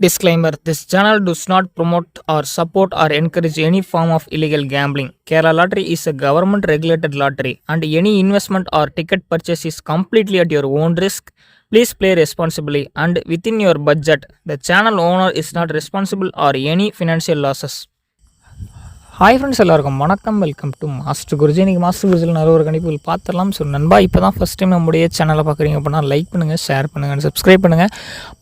Disclaimer: This channel does not promote or support or encourage any form of illegal gambling. Kerala Lottery is a government regulated lottery and any investment or ticket purchase is completely at your own risk. Please play responsibly and within your budget. The channel owner is not responsible for any financial losses. Hi friends, எல்லாருக்கும் வணக்கம். Welcome to master Guruji. இன்றைக்கி master குருஜியில் நிறைய ஒரு கணிப்புகள் பார்த்துடலாம். So நண்பா, இப்போ தான் ஃபஸ்ட் டைம் நம்முடைய சேனலை பார்க்குறீங்க அப்படின்னா லைக் பண்ணுங்கள், ஷேர் பண்ணுங்கள், சப்ஸ்கிரைப் பண்ணுங்கள்.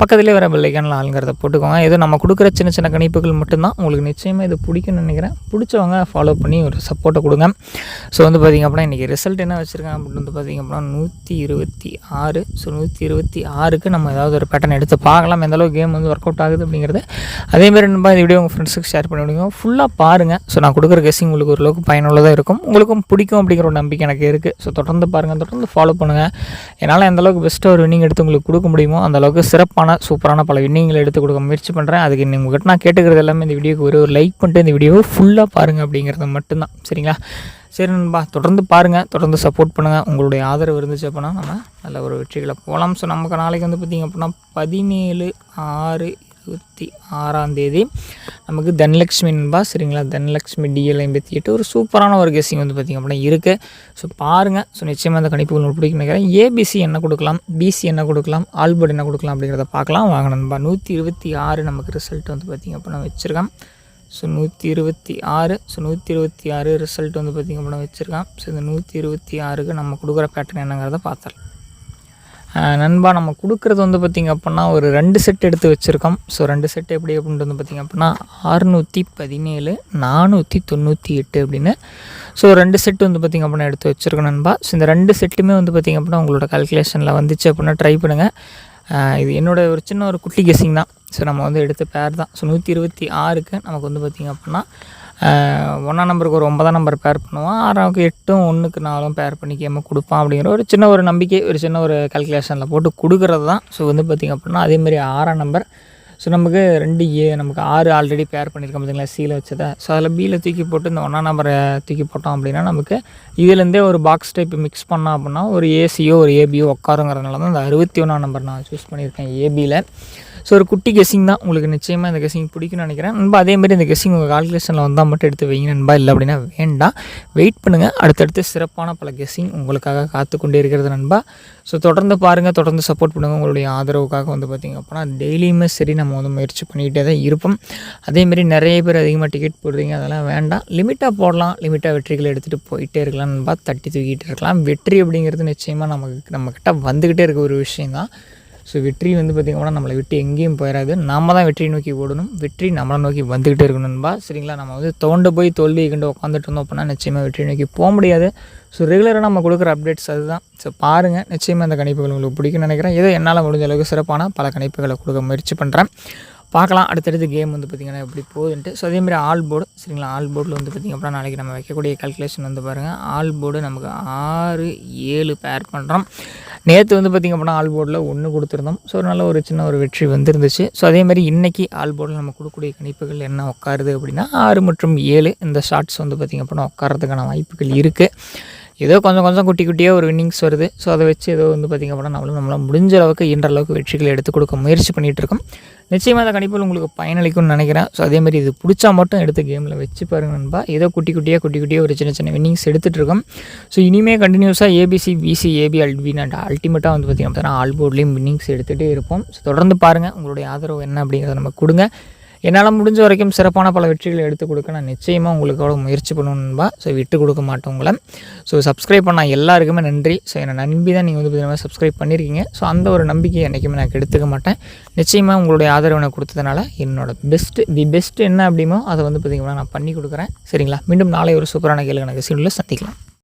பக்கத்துலேயே வர பெல்லைக்கானில் ஆளுங்கிறத போட்டுக்கோங்க. ஏதோ நம்ம கொடுக்குற சின்ன சின்ன கணிப்புகள் மட்டும்தான். உங்களுக்கு நிச்சயமாக இது பிடிக்கும்னு நினைக்கிறேன். பிடிச்சவங்க ஃபாலோ பண்ணி ஒரு சப்போர்ட்டை கொடுங்க. ஸோ பார்த்திங்க அப்படின்னா இன்றைக்கி ரிசல்ட் என்ன வச்சுருக்கேன் அப்படின்னு பார்த்திங்க அப்படின்னா 126. ஸோ 126க்கு நம்ம ஏதாவது ஒரு பேட்டர்ன் எடுத்து பார்க்கலாம், எந்தளவு கேம் ஒர்க் அவுட் ஆகுது அப்படிங்கிறது. அதேமாதிரி நண்பா, இந்த வீடியோ உங்கள் ஃப்ரெண்ட்ஸுக்கு ஷேர் பண்ணி விடுங்க. ஃபுல்லாக பாருங்கள். ஸோ நான் கொடுக்குற கெஸ்ஸிங் உங்களுக்கு ஓரளவுக்கு பயனுள்ளதாக இருக்கும், உங்களுக்கும் பிடிக்கும் அப்படிங்கிற ஒரு நம்பிக்கை எனக்கு இருக்குது. ஸோ தொடர்ந்து பாருங்கள், தொடர்ந்து ஃபாலோ பண்ணுங்கள். என்னால் எந்தளவுக்கு பெஸ்ட்டாக ஒரு வின்னிங் எடுத்து உங்களுக்கு கொடுக்க முடியுமோ அந்தளவுக்கு சிறப்பான சூப்பரான பல வின்னிங்களை எடுத்து கொடுக்க முயற்சி பண்ணுறேன். அதுக்கு உங்கள்கிட்ட நான் கேட்டுக்கிறது எல்லாமே இந்த வீடியோக்கு ஒரு லைக் பண்ணிட்டு இந்த வீடியோவை ஃபுல்லாக பாருங்கள் அப்படிங்கிறது மட்டும்தான். சரிங்களா? சரி நண்பா, தொடர்ந்து பாருங்கள், தொடர்ந்து சப்போர்ட் பண்ணுங்கள். உங்களுடைய ஆதரவு இருந்துச்சு அப்படின்னா நம்ம நல்ல ஒரு வெற்றிகளை போகலாம். ஸோ நமக்கு நாளைக்கு பார்த்திங்க அப்படின்னா 17/6/26 நமக்கு தனலக்ஷ்மி நண்பா. சரிங்களா? தனலக்ஷ்மி DL 58 ஒரு சூப்பரான ஒரு கெஸ்ஸிங் பார்த்திங்க அப்படின்னா இருக்குது. ஸோ பாருங்கள். ஸோ நிச்சயமாக அந்த கணிப்பு உங்களுக்கு பிடிக்கும் நினைக்கிறேன். ABC என்ன கொடுக்கலாம், BC என்ன கொடுக்கலாம், ஆல்போர்ட் என்ன கொடுக்கலாம் அப்படிங்கிறத பார்க்கலாம் வாங்க நண்பா. 126 நமக்கு ரிசல்ட் பார்த்திங்க அப்படின்னா வச்சுருக்கேன். ஸோ 126. ஸோ 126 ரிசல்ட் பார்த்திங்க அப்படின்னா வச்சுருக்கேன். ஸோ இந்த 126க்கு நம்ம கொடுக்குற பேட்டர்ன் என்னங்கிறத பார்த்துடலாம். நண்பா, நம்ம கொடுக்குறது பார்த்திங்க அப்படின்னா ஒரு 2 செட் எடுத்து வச்சுருக்கோம். ஸோ 2 செட் எப்படி அப்படின்ட்டு பார்த்திங்க அப்படின்னா 617, 498 அப்படின்னு. ஸோ 2 செட் பார்த்திங்க அப்படின்னா எடுத்து வச்சுருக்கோம் நண்பா. ஸோ இந்த 2 செட்டுமே பார்த்திங்க அப்படின்னா உங்களோட கால்குலேஷனில் வந்துச்சு அப்படின்னா ட்ரை பண்ணுங்கள். இது என்னோடய ஒரு சின்ன ஒரு குட்டி கெஸ்ஸிங் தான். ஸோ நம்ம எடுத்த பேர் தான். ஸோ 126க்கு நமக்கு பார்த்திங்க அப்படின்னா 1ஆம் நம்பருக்கு ஒரு 9ஆம் நம்பர் பேர் பண்ணுவான், 6க்கு 8ம் 1க்கு 4ம் பேர் பண்ணி கேம கொடுப்பான் அப்படிங்கிற ஒரு சின்ன ஒரு நம்பிக்கை, ஒரு சின்ன ஒரு கால்குலேஷனில் போட்டு கொடுக்குறது தான். ஸோ பார்த்திங்க அப்படின்னா அதேமாதிரி 6ஆம் நம்பர். ஸோ நமக்கு 2A, நமக்கு 6 ஆல்ரெடி பேர் பண்ணியிருக்கோம் பார்த்திங்களா, Cயில் வச்சதை. ஸோ அதில் Bயில் தூக்கி போட்டு இந்த 1ஆம் நம்பரை தூக்கி போட்டோம் அப்படின்னா நமக்கு இதுலேருந்தே ஒரு பாக்ஸ் டைப் மிக்ஸ் பண்ணோம் அப்படின்னா ஒரு ACயோ ஒரு ABயோ உட்காருங்கிறதுனால தான் இந்த 61ஆம் நம்பர் நான் சூஸ் பண்ணியிருக்கேன் ABயில். ஸோ ஒரு குட்டி கெஸ்ஸிங் தான். உங்களுக்கு நிச்சயமாக இந்த கெஸ்ஸிங் பிடிக்கும்னு நினைக்கிறேன் நண்பா. அதேமாதிரி இந்த கெஸ்ஸிங் உங்கள் கால்குலேஷனில் வந்தால் மட்டும் எடுத்து வைங்க நண்பா, இல்லை அப்படின்னா வேண்டாம், வெயிட் பண்ணுங்கள். அடுத்தடுத்து சிறப்பான பல கெஸ்ஸிங் உங்களுக்காக காத்து கொண்டே இருக்கிறது நண்பா. ஸோ தொடர்ந்து பாருங்கள், தொடர்ந்து சப்போர்ட் பண்ணுங்கள். உங்களுடைய ஆதரவுக்காக பார்த்திங்க அப்படின்னா டெய்லியுமே சரி நம்ம முயற்சி பண்ணிக்கிட்டே தான் இருப்போம். அதேமாதிரி நிறைய பேர் அதிகமாக டிக்கெட் போடுறீங்க, அதெல்லாம் வேண்டாம், லிமிட்டாக போடலாம், லிமிட்டாக வெற்றிகளை எடுத்துகிட்டு போயிட்டே இருக்கலாம் நண்பா, தட்டி தூக்கிட்டு இருக்கலாம். வெற்றி அப்படிங்கிறது நிச்சயமாக நம்மக்கிட்ட வந்துக்கிட்டே இருக்க ஒரு விஷயந்தான். ஸோ வெற்றி பார்த்திங்கன்னா நம்மளை விட்டு எங்கேயும் போயிடாது, நம்ம தான் வெற்றியை நோக்கி ஓடணும், வெற்றி நம்மளை நோக்கி வந்துக்கிட்டே இருக்கணும்பா. சரிங்களா? நம்ம தோண்ட போய் தோல்வியை கண்டு உட்காந்துட்டு இருந்தோம் அப்படின்னா நிச்சயமாக வெற்றியை நோக்கி போக முடியாது. ஸோ ரெகுலராக நம்ம கொடுக்குற அப்டேட்ஸ் அதுதான். ஸோ பாருங்கள், நிச்சயமாக அந்த கணிப்புகள் உங்களுக்கு பிடிக்கும்னு நினைக்கிறேன். ஏதோ என்னால் முடிஞ்ச அளவுக்கு சிறப்பான பல கணிப்புகளை கொடுக்க முயற்சி பண்ணுறேன். பார்க்கலாம் அடுத்தடுத்து கேம் பார்த்திங்கன்னா எப்படி போகுதுன்ட்டு. ஸோ அதேமாதிரி ஆல் போர்டு. சரிங்களா? ஆல் போர்டில் பார்த்திங்க அப்படின்னா நாளைக்கு நம்ம வைக்கக்கூடிய கால்குலேஷன் பாருங்கள். ஆல் போர்டு நமக்கு 6, 7 பேர் பண்ணுறோம். நேற்று பார்த்திங்க அப்படின்னா ஆல் போர்டில் 1 கொடுத்துருந்தோம். ஸோ நல்ல ஒரு சின்ன ஒரு வெற்றி வந்துருந்துச்சு. ஸோ அதேமாதிரி இன்றைக்கி ஆல் போர்டில் நம்ம கொடுக்கக்கூடிய கணிப்புகள் என்ன உட்காருது அப்படின்னா 6 மற்றும் 7 இந்த ஷார்ட்ஸ் பார்த்திங்க அப்படின்னா உட்காரத்துக்கான வாய்ப்புகள் இருக்குது. ஏதோ கொஞ்சம் குட்டி குட்டியாக ஒரு வின்னிங்ஸ் வருது. ஸோ அதை வச்சு ஏதோ பார்த்திங்க அப்படின்னா நம்மளால் முடிஞ்ச அளவுக்கு இன்ற அளவுக்கு வெற்றிகளை எடுத்து கொடுக்க முயற்சி பண்ணிகிட்டு இருக்கோம். நிச்சயமாக அந்த கணிப்புகள் உங்களுக்கு பயனளிக்கும்னு நினைக்கிறேன். ஸோ அதேமாதிரி இது பிடிச்சா மட்டும் எடுத்து கேமில் வச்சு பாருங்க நண்பா. ஏதோ குட்டி குட்டியாக ஒரு சின்ன வின்னிங்ஸ் எடுத்துகிட்டு இருக்கோம். ஸோ இனிமேல் கண்டினியூஸாக ABC, BC, AB, Alvin and அல்டிமேட்டாக பார்த்திங்க அப்படின்னா ஆல் போர்ட்லேயும் வின்னிங்ஸ் எடுத்துகிட்டே இருப்போம். ஸோ தொடர்ந்து பாருங்கள், உங்களுடைய ஆதரவு என்ன அப்படிங்கிறத நம்ம கொடுங்க. என்னால் முடிஞ்ச வரைக்கும் சிறப்பான பல வெற்றிகளை எடுத்து கொடுக்க நான் நிச்சயமாக உங்களுக்கோட முயற்சி பண்ணணும்பா. ஸோ விட்டு கொடுக்க மாட்டேன் உங்களை. ஸோ சப்ஸ்கிரைப் பண்ண எல்லாருக்குமே நன்றி. ஸோ என்னை நம்பி தான் நீங்கள் பார்த்தீங்கன்னா சப்ஸ்கிரைப் பண்ணியிருக்கீங்க. ஸோ அந்த ஒரு நம்பிக்கையை என்றைக்குமே நான் எடுத்துக்க மாட்டேன். நிச்சயமாக உங்களுடைய ஆதரவு எனக்கு கொடுத்ததுனால என்னோட பெஸ்ட்டு என்ன அப்படிமோ அதை பார்த்திங்கன்னா நான் பண்ணி கொடுக்குறேன். சரிங்களா? மீண்டும் நாளை ஒரு சூப்பரான கேள்வி எனக்கு சீனில் சந்திக்கலாம்.